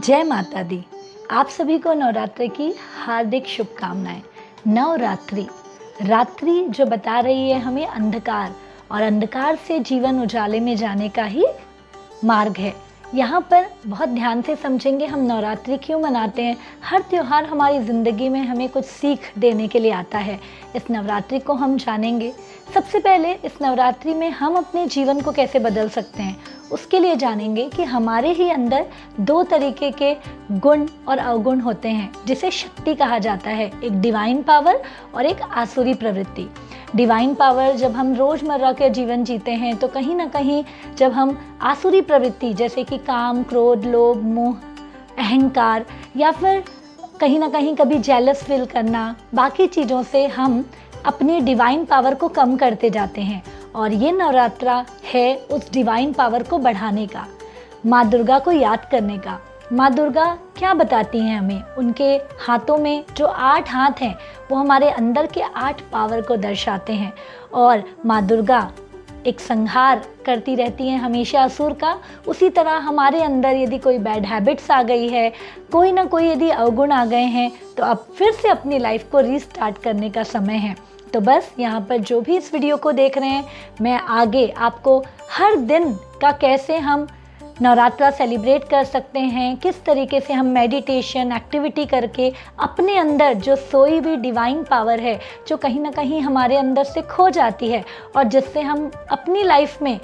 जय माता दी। आप सभी को नवरात्रि की हार्दिक शुभकामनाएं। नवरात्रि रात्रि जो बता रही है हमें अंधकार, और अंधकार से जीवन उजाले में जाने का ही मार्ग है। यहाँ पर बहुत ध्यान से समझेंगे हम नवरात्रि क्यों मनाते हैं। हर त्यौहार हमारी ज़िंदगी में हमें कुछ सीख देने के लिए आता है। इस नवरात्रि को हम जानेंगे। सबसे पहले इस नवरात्रि में हम अपने जीवन को कैसे बदल सकते हैं, उसके लिए जानेंगे कि हमारे ही अंदर दो तरीके के गुण और अवगुण होते हैं, जिसे शक्ति कहा जाता है। एक डिवाइन पावर और एक आसुरी प्रवृत्ति। डिवाइन पावर जब हम रोज़मर्रा के जीवन जीते हैं तो कहीं ना कहीं जब हम आसुरी प्रवृत्ति जैसे कि काम, क्रोध, लोभ, मोह, अहंकार या फिर कहीं ना कहीं कभी जेलस फील करना, बाकी चीज़ों से हम अपनी डिवाइन पावर को कम करते जाते हैं। और ये नवरात्रा है उस डिवाइन पावर को बढ़ाने का, माँ दुर्गा को याद करने का। माँ दुर्गा क्या बताती हैं हमें? उनके हाथों में जो 8 हाथ हैं वो हमारे अंदर के 8 पावर को दर्शाते हैं। और माँ दुर्गा एक संहार करती रहती हैं हमेशा असुर का। उसी तरह हमारे अंदर यदि कोई बैड हैबिट्स आ गई है, कोई ना कोई यदि अवगुण आ गए हैं, तो अब फिर से अपनी लाइफ को रीस्टार्ट करने का समय है। तो बस यहाँ पर जो भी इस वीडियो को देख रहे हैं, मैं आगे आपको हर दिन का कैसे हम नवरात्रा सेलिब्रेट कर सकते हैं, किस तरीके से हम मेडिटेशन एक्टिविटी करके अपने अंदर जो सोई हुई डिवाइन पावर है, जो कहीं ना कहीं हमारे अंदर से खो जाती है और जिससे हम अपनी लाइफ में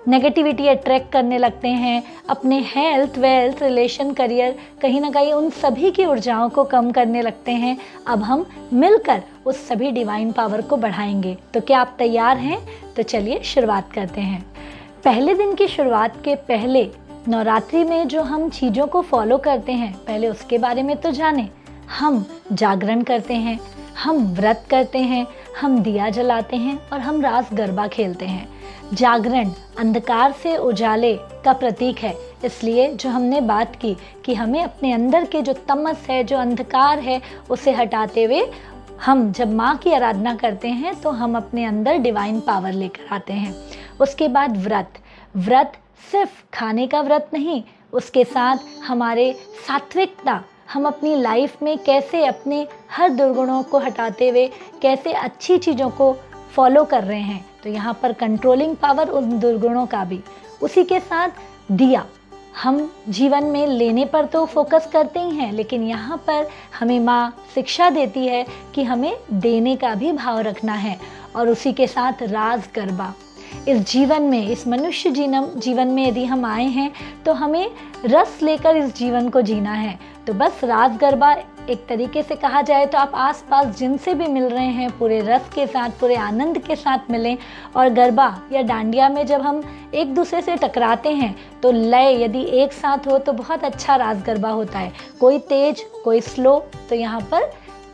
नेगेटिविटी अट्रैक्ट करने लगते हैं, अपने हेल्थ, वेल्थ, रिलेशन, करियर, कहीं ना कहीं उन सभी की ऊर्जाओं को कम करने लगते हैं। अब हम मिलकर उस सभी डिवाइन पावर को बढ़ाएंगे। तो क्या आप तैयार हैं? तो चलिए शुरुआत करते हैं। पहले दिन की शुरुआत के पहले नवरात्रि में जो हम चीज़ों को फॉलो करते हैं, पहले उसके बारे में तो जानें। हम जागरण करते हैं, हम व्रत करते हैं, हम दिया जलाते हैं और हम रास गरबा खेलते हैं। जागरण अंधकार से उजाले का प्रतीक है, इसलिए जो हमने बात की कि हमें अपने अंदर के जो तमस है, जो अंधकार है, उसे हटाते हुए हम जब माँ की आराधना करते हैं तो हम अपने अंदर डिवाइन पावर लेकर आते हैं। उसके बाद व्रत सिर्फ खाने का व्रत नहीं, उसके साथ हमारे सात्विकता, हम अपनी लाइफ में कैसे अपने हर दुर्गुणों को हटाते हुए कैसे अच्छी चीज़ों को फॉलो कर रहे हैं। तो यहाँ पर कंट्रोलिंग पावर उन दुर्गुणों का भी। उसी के साथ दिया, हम जीवन में लेने पर तो फोकस करते ही हैं, लेकिन यहाँ पर हमें माँ शिक्षा देती है कि हमें देने का भी भाव रखना है। और उसी के साथ रास गरबा। इस जीवन में, इस मनुष्य जीवन में यदि हम आए हैं तो हमें रस लेकर इस जीवन को जीना है। तो बस रास गरबा एक तरीके से कहा जाए तो आप आसपास जिनसे भी मिल रहे हैं पूरे रस के साथ, पूरे आनंद के साथ मिलें। और गरबा या डांडिया में जब हम एक दूसरे से टकराते हैं तो लय यदि एक साथ हो तो बहुत अच्छा रास गरबा होता है। कोई तेज, कोई स्लो, तो यहाँ पर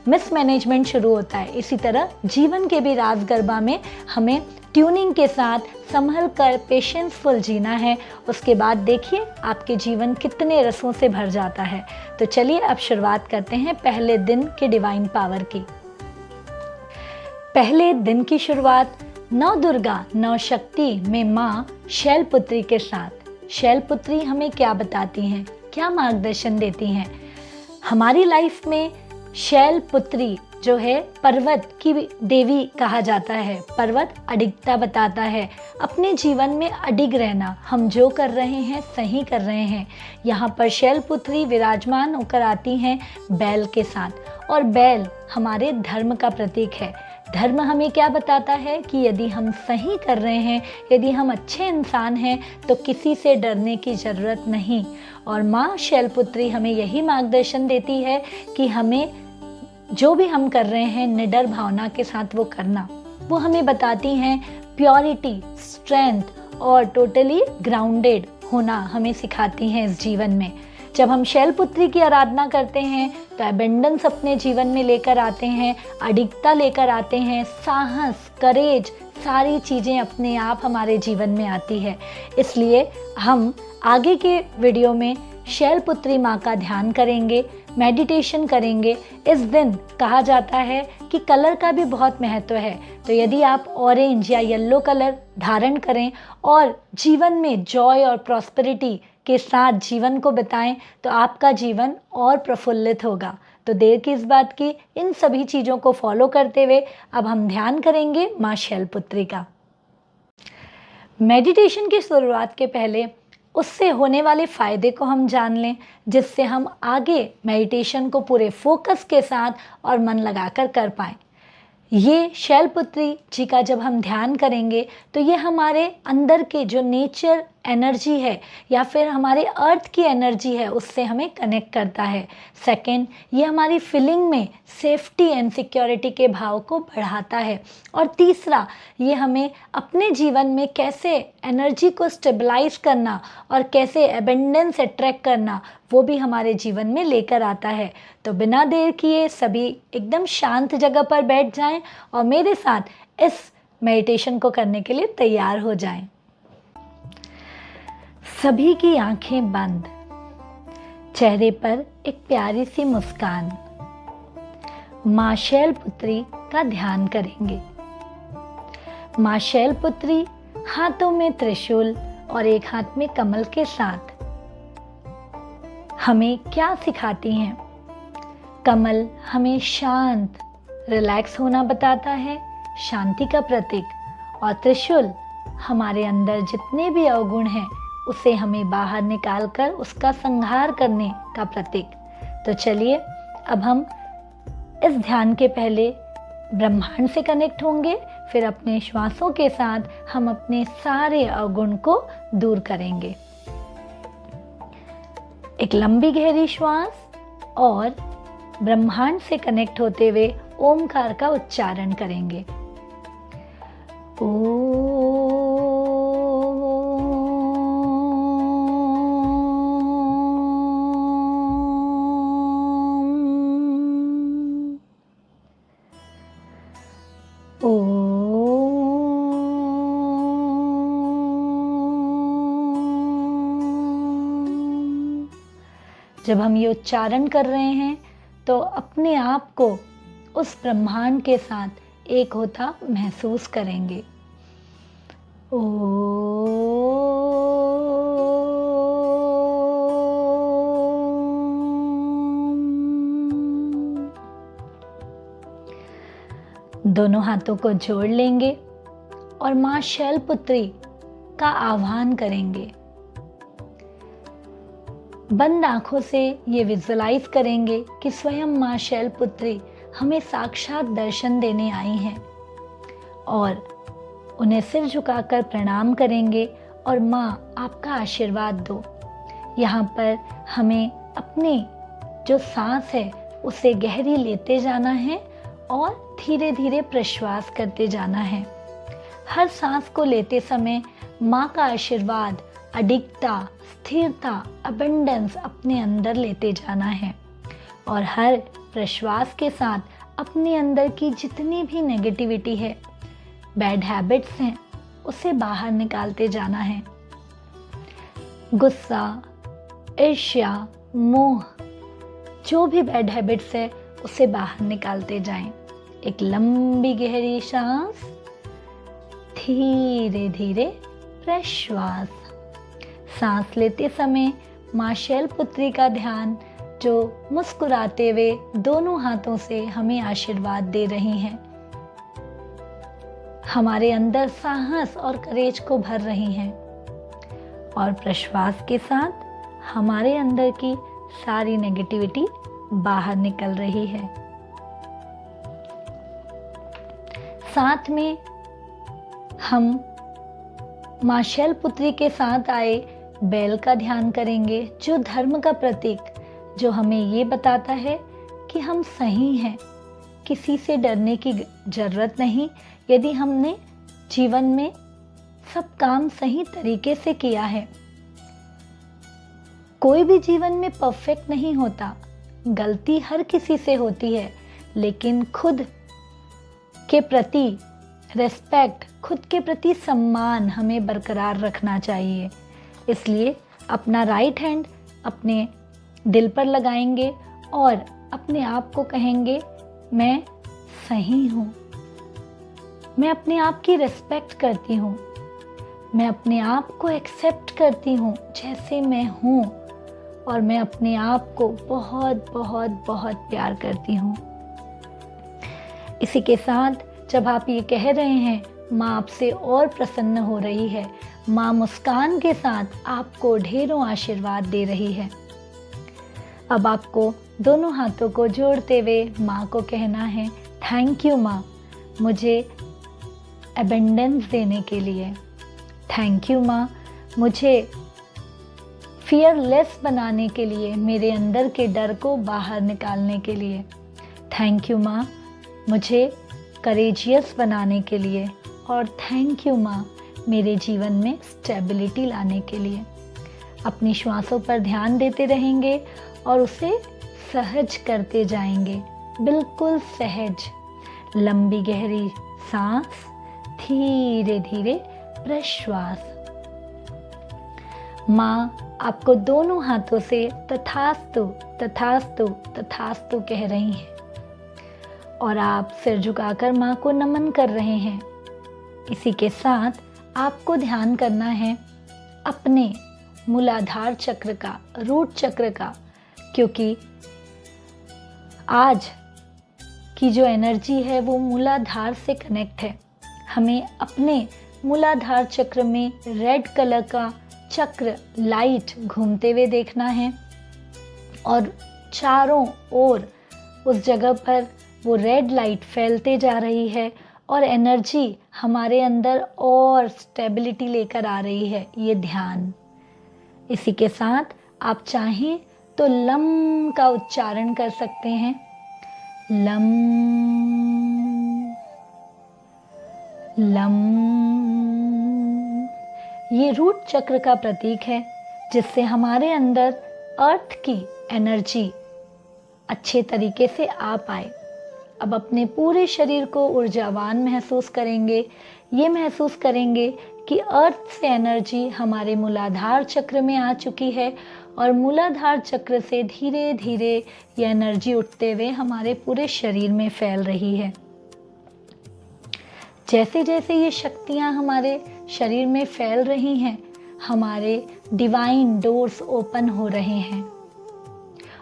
मिसमैनेजमेंट शुरू होता है। इसी तरह जीवन के भी रास गरबा में हमें ट्यूनिंग के साथ संभल कर पेशेंसफुल जीना है। उसके बाद देखिए आपके जीवन कितने रसों से भर जाता है। तो चलिए अब शुरुआत करते हैं पहले दिन के डिवाइन पावर की। पहले दिन की शुरुआत नव दुर्गा, नव शक्ति में माँ शैलपुत्री के साथ। शैलपुत्री हमें क्या बताती हैं, क्या मार्गदर्शन देती हैं? हमारी लाइफ में शैलपुत्री जो है पर्वत की देवी कहा जाता है। पर्वत अडिगता बताता है, अपने जीवन में अडिग रहना, हम जो कर रहे हैं सही कर रहे हैं। यहाँ पर शैलपुत्री विराजमान होकर आती हैं बैल के साथ, और बैल हमारे धर्म का प्रतीक है। धर्म हमें क्या बताता है कि यदि हम सही कर रहे हैं, यदि हम अच्छे इंसान हैं तो किसी से डरने की ज़रूरत नहीं। और माँ शैलपुत्री हमें यही मार्गदर्शन देती है कि हमें जो भी हम कर रहे हैं निडर भावना के साथ वो करना। वो हमें बताती हैं प्योरिटी, स्ट्रेंथ और टोटली ग्राउंडेड होना हमें सिखाती हैं इस जीवन में। जब हम शैलपुत्री की आराधना करते हैं तो एबेंडेंस अपने जीवन में लेकर आते हैं, अडिगता लेकर आते हैं, साहस, करेज, सारी चीज़ें अपने आप हमारे जीवन में आती है। इसलिए हम आगे के वीडियो में शैलपुत्री माँ का ध्यान करेंगे, मेडिटेशन करेंगे। इस दिन कहा जाता है कि कलर का भी बहुत महत्व है, तो यदि आप ऑरेंज या येलो कलर धारण करें और जीवन में जॉय और प्रॉस्पेरिटी के साथ जीवन को बिताएं तो आपका जीवन और प्रफुल्लित होगा। तो देर किस बात की, इन सभी चीज़ों को फॉलो करते हुए अब हम ध्यान करेंगे माँ शैलपुत्री का। मेडिटेशन की शुरुआत के पहले उससे होने वाले फ़ायदे को हम जान लें, जिससे हम आगे मेडिटेशन को पूरे फोकस के साथ और मन लगाकर कर पाएँ। ये शैलपुत्री जी का जब हम ध्यान करेंगे तो ये हमारे अंदर के जो नेचर एनर्जी है या फिर हमारे अर्थ की एनर्जी है उससे हमें कनेक्ट करता है। सेकंड, ये हमारी फीलिंग में सेफ्टी एंड सिक्योरिटी के भाव को बढ़ाता है। और तीसरा, ये हमें अपने जीवन में कैसे एनर्जी को स्टेबलाइज करना और कैसे एबेंडेंस अट्रैक्ट करना वो भी हमारे जीवन में लेकर आता है। तो बिना देर किए सभी एकदम शांत जगह पर बैठ जाएं और मेरे साथ इस मेडिटेशन को करने के लिए तैयार हो जाएं। सभी की आंखें बंद, चेहरे पर एक प्यारी सी मुस्कान। माँ शैलपुत्री का ध्यान करेंगे। माँ शैलपुत्री हाथों में त्रिशूल और एक हाथ में कमल के साथ हमें क्या सिखाती हैं? कमल हमें शांत, रिलैक्स होना बताता है, शांति का प्रतीक। और त्रिशूल हमारे अंदर जितने भी अवगुण हैं उसे हमें बाहर निकालकर उसका संहार करने का प्रतीक। तो चलिए अब हम इस ध्यान के पहले ब्रह्मांड से कनेक्ट होंगे, फिर अपने श्वासों के साथ हम अपने सारे अवगुण को दूर करेंगे। एक लंबी गहरी श्वास और ब्रह्मांड से कनेक्ट होते हुए ओमकार का उच्चारण करेंगे। जब हम ये उच्चारण कर रहे हैं तो अपने आप को उस ब्रह्मांड के साथ एक होता महसूस करेंगे। दोनों हाथों को जोड़ लेंगे और माँ शैलपुत्री का आह्वान करेंगे। बंद आंखों से ये विजुअलाइज करेंगे कि स्वयं माँ शैलपुत्री हमें साक्षात दर्शन देने आई हैं और उन्हें सिर झुकाकर प्रणाम करेंगे और माँ आपका आशीर्वाद दो। यहाँ पर हमें अपनी जो सांस है उसे गहरी लेते जाना है और धीरे धीरे प्रश्वास करते जाना है। हर सांस को लेते समय माँ का आशीर्वाद, अडिगता, स्थिरता, अबंडेंस अपने अंदर लेते जाना है और हर प्रश्वास के साथ अपने अंदर की जितनी भी नेगेटिविटी है, बैड हैबिट्स हैं, उसे बाहर निकालते जाना है। गुस्सा, ईर्ष्या, मोह, जो भी बैड हैबिट्स है उसे बाहर निकालते जाएं। एक लंबी गहरी सांस, धीरे धीरे प्रश्वास। सांस लेते समय माँ शैलपुत्री का ध्यान जो मुस्कुराते हुए दोनों हाथों से हमें आशीर्वाद दे रही हैं, हमारे अंदर साहस और करेज को भर रही हैं और प्रश्वास के साथ हमारे अंदर की सारी नेगेटिविटी बाहर निकल रही है। साथ में हम माँ शैलपुत्री के साथ आए बैल का ध्यान करेंगे, जो धर्म का प्रतीक, जो हमें ये बताता है कि हम सही हैं, किसी से डरने की जरूरत नहीं। यदि हमने जीवन में सब काम सही तरीके से किया है। कोई भी जीवन में परफेक्ट नहीं होता, गलती हर किसी से होती है, लेकिन खुद के प्रति रेस्पेक्ट, खुद के प्रति सम्मान हमें बरकरार रखना चाहिए। इसलिए अपना राइट हैंड अपने दिल पर लगाएंगे और अपने आप को कहेंगे, मैं सही हूँ, मैं अपने आप की रिस्पेक्ट करती हूँ, मैं अपने आप को एक्सेप्ट करती हूँ जैसे मैं हूँ, और मैं अपने आप को बहुत बहुत बहुत प्यार करती हूँ। इसी के साथ जब आप ये कह रहे हैं, माँ आपसे और प्रसन्न हो रही है। माँ मुस्कान के साथ आपको ढेरों आशीर्वाद दे रही है। अब आपको दोनों हाथों को जोड़ते हुए माँ को कहना है, थैंक यू माँ, मुझे अबेंडेंस देने के लिए। थैंक यू माँ, मुझे फियरलेस बनाने के लिए, मेरे अंदर के डर को बाहर निकालने के लिए। थैंक यू माँ, मुझे करेजियस बनाने के लिए। और थैंक यू माँ, मेरे जीवन में स्टेबिलिटी लाने के लिए। अपनी श्वासों पर ध्यान देते रहेंगे और उसे सहज करते जाएंगे, बिल्कुल सहज। लंबी गहरी सांस, धीरे धीरे प्रश्वास। माँ आपको दोनों हाथों से तथास्तु तथास्तु तथास्तु कह रही हैं और आप सिर झुकाकर माँ को नमन कर रहे हैं। इसी के साथ आपको ध्यान करना है अपने मूलाधार चक्र का, रूट चक्र का, क्योंकि आज की जो एनर्जी है वो मूलाधार से कनेक्ट है। हमें अपने मूलाधार चक्र में रेड कलर का चक्र लाइट घूमते हुए देखना है और चारों ओर उस जगह पर वो रेड लाइट फैलते जा रही है और एनर्जी हमारे अंदर और स्टेबिलिटी लेकर आ रही है। ये ध्यान। इसी के साथ आप चाहें तो लम का उच्चारण कर सकते हैं। Lump lump. ये रूट चक्र का प्रतीक है जिससे हमारे अंदर अर्थ की एनर्जी अच्छे तरीके से आ पाए। अब अपने पूरे शरीर को ऊर्जावान महसूस करेंगे। ये महसूस करेंगे कि अर्थ से एनर्जी हमारे मूलाधार चक्र में आ चुकी है और मूलाधार चक्र से धीरे धीरे ये एनर्जी उठते हुए हमारे पूरे शरीर में फैल रही है। जैसे जैसे ये शक्तियाँ हमारे शरीर में फैल रही हैं, हमारे डिवाइन डोर्स ओपन हो रहे हैं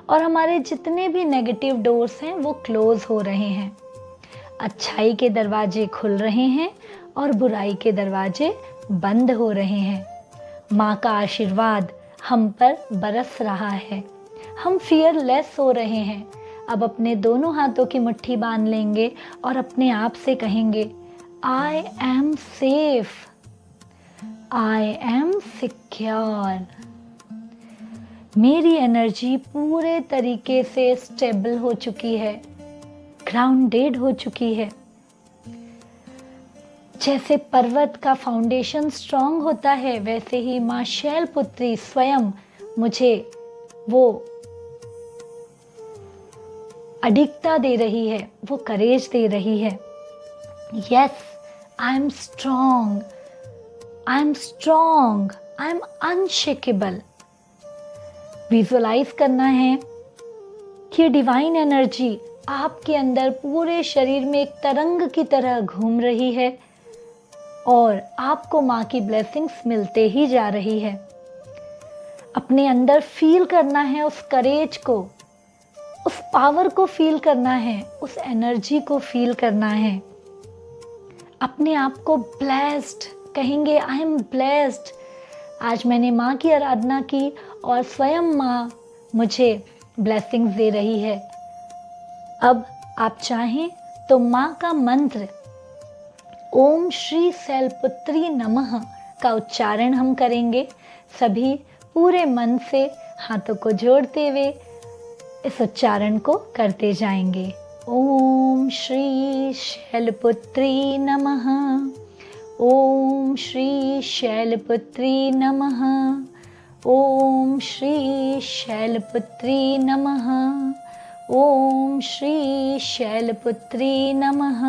और हमारे जितने भी नेगेटिव डोर्स हैं वो क्लोज हो रहे हैं। अच्छाई के दरवाजे खुल रहे हैं और बुराई के दरवाजे बंद हो रहे हैं। माँ का आशीर्वाद हम पर बरस रहा है। हम फियरलेस हो रहे हैं। अब अपने दोनों हाथों की मुट्ठी बांध लेंगे और अपने आप से कहेंगे, I am safe, I am secure. मेरी एनर्जी पूरे तरीके से स्टेबल हो चुकी है, ग्राउंडेड हो चुकी है। जैसे पर्वत का फाउंडेशन स्ट्रांग होता है, वैसे ही माँ शैलपुत्री स्वयं मुझे वो अडिगता दे रही है, वो करेज दे रही है। Yes, I am strong, I am strong, I am unshakeable. Visualise करना है कि डिवाइन एनर्जी आपके अंदर पूरे शरीर में एक तरंग की तरह घूम रही है और आपको माँ की ब्लेसिंग्स मिलते ही जा रही है। अपने अंदर फील करना है उस करेज को, उस पावर को फील करना है, उस एनर्जी को फील करना है। अपने आप को ब्लेस्ड कहेंगे, आई एम ब्लेस्ड। आज मैंने माँ की आराधना की और स्वयं माँ मुझे ब्लेसिंग्स दे रही है। अब आप चाहें तो माँ का मंत्र ओम श्री शैलपुत्री नमः का उच्चारण हम करेंगे। सभी पूरे मन से हाथों को जोड़ते हुए इस उच्चारण को करते जाएंगे। ओम श्री शैलपुत्री नमः, ओम श्री शैलपुत्री नमः, ओम श्री शैलपुत्री नमः, ओम श्री शैलपुत्री नमः,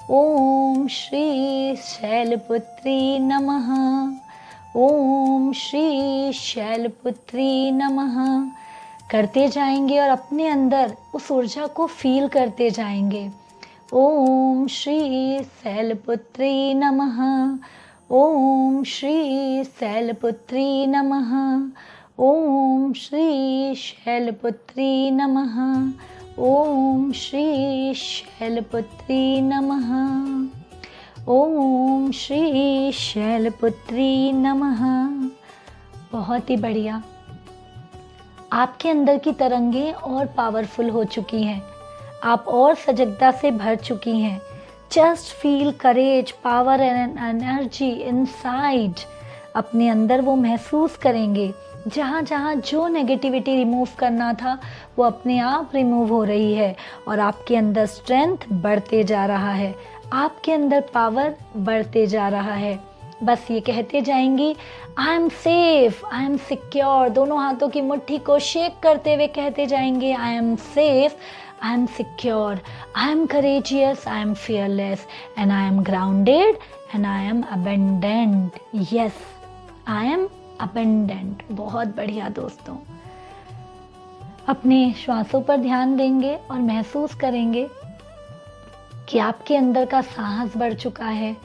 ओम श्री शैलपुत्री नमः, ओम श्री शैलपुत्री नमः करते जाएंगे और अपने अंदर उस ऊर्जा को फील करते जाएंगे। ओम श्री शैलपुत्री नमः, ओम श्री शैलपुत्री नमः। ओम श्री शैलपुत्री नमः। ओम श्री शैलपुत्री नमः। ओम श्री शैलपुत्री नमः। बहुत ही बढ़िया। आपके अंदर की तरंगें और पावरफुल हो चुकी हैं, आप और सजगता से भर चुकी हैं। Just feel courage, power and energy inside. अपने अंदर वो महसूस करेंगे, जहाँ जहाँ जो नेगेटिविटी रिमूव करना था वो अपने आप रिमूव हो रही है और आपके अंदर स्ट्रेंथ बढ़ते जा रहा है, आपके अंदर पावर बढ़ते जा रहा है। बस ये कहते जाएंगी, I am safe, I am secure. दोनों हाथों की मुट्ठी को शेक करते हुए कहते जाएंगे, I am safe, I am secure, I am courageous, I am fearless, and I am grounded, and I am abundant. Yes, I am abundant. बहुत बढ़िया दोस्तों। अपने श्वासों पर ध्यान देंगे और महसूस करेंगे कि आपके अंदर का साहस बढ़ चुका है,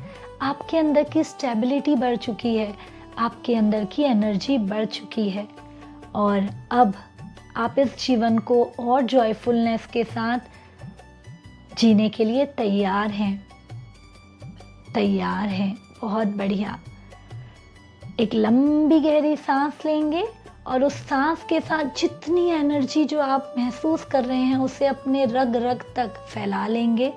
आपके अंदर की स्टेबिलिटी बढ़ चुकी है, आपके अंदर की एनर्जी बढ़ चुकी है और अब आप इस जीवन को और जॉयफुलनेस के साथ जीने के लिए तैयार हैं। तैयार हैं। बहुत बढ़िया। एक लंबी गहरी सांस लेंगे और उस सांस के साथ जितनी एनर्जी जो आप महसूस कर रहे हैं उसे अपने रग रग तक फैला लेंगे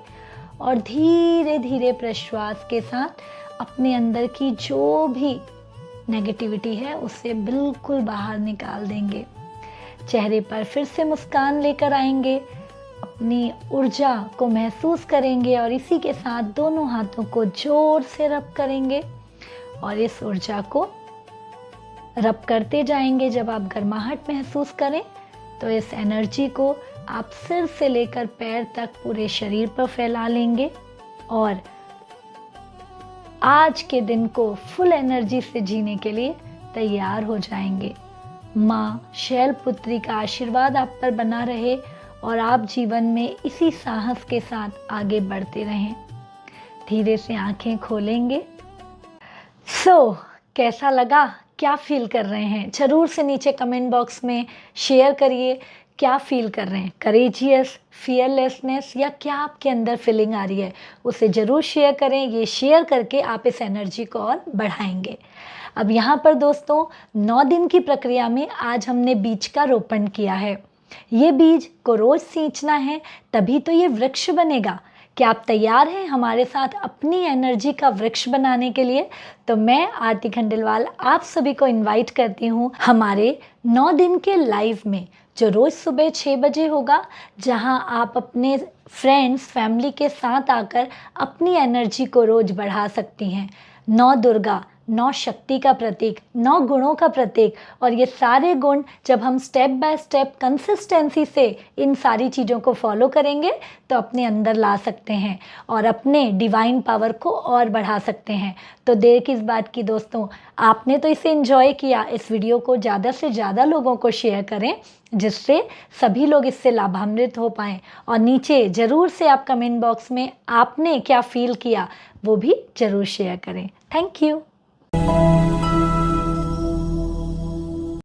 और धीरे धीरे प्रश्वास के साथ अपने अंदर की जो भी नेगेटिविटी है उसे बिल्कुल बाहर निकाल देंगे। चेहरे पर फिर से मुस्कान लेकर आएंगे, अपनी ऊर्जा को महसूस करेंगे और इसी के साथ दोनों हाथों को जोर से रब करेंगे और इस ऊर्जा को रब करते जाएंगे। जब आप गर्माहट महसूस करें तो इस एनर्जी को आप सिर से लेकर पैर तक पूरे शरीर पर फैला लेंगे और आज के दिन को फुल एनर्जी से जीने के लिए तैयार हो जाएंगे। माँ शैलपुत्री का आशीर्वाद आप पर बना रहे और आप जीवन में इसी साहस के साथ आगे बढ़ते रहें। धीरे से आंखें खोलेंगे। कैसा लगा? क्या फील कर रहे हैं? ज़रूर से नीचे कमेंट बॉक्स में शेयर करिए। क्या फील कर रहे हैं? करेजियस, फियरलेसनेस या क्या आपके अंदर फीलिंग आ रही है उसे ज़रूर शेयर करें। ये शेयर करके आप इस एनर्जी को और बढ़ाएंगे। अब यहाँ पर दोस्तों 9 दिन की प्रक्रिया में आज हमने बीज का रोपण किया है। ये बीज को रोज सींचना है, तभी तो ये वृक्ष बनेगा। क्या आप तैयार हैं हमारे साथ अपनी एनर्जी का वृक्ष बनाने के लिए? तो मैं आरती खंडेलवाल आप सभी को इनवाइट करती हूँ हमारे 9 दिन के लाइव में, जो रोज़ सुबह 6 बजे होगा, जहां आप अपने फ्रेंड्स, फैमिली के साथ आकर अपनी एनर्जी को रोज बढ़ा सकती हैं। 9 दुर्गा, 9 शक्ति का प्रतीक, 9 गुणों का प्रतीक, और ये सारे गुण जब हम स्टेप बाय स्टेप कंसिस्टेंसी से इन सारी चीज़ों को फॉलो करेंगे तो अपने अंदर ला सकते हैं और अपने डिवाइन पावर को और बढ़ा सकते हैं। तो देर किस बात की दोस्तों, आपने तो इसे एंजॉय किया। इस वीडियो को ज़्यादा से ज़्यादा लोगों को शेयर करें जिससे सभी लोग इससे लाभान्वित हो पाएँ। और नीचे ज़रूर से आप कमेंट बॉक्स में आपने क्या फील किया वो भी ज़रूर शेयर करें। Thank you.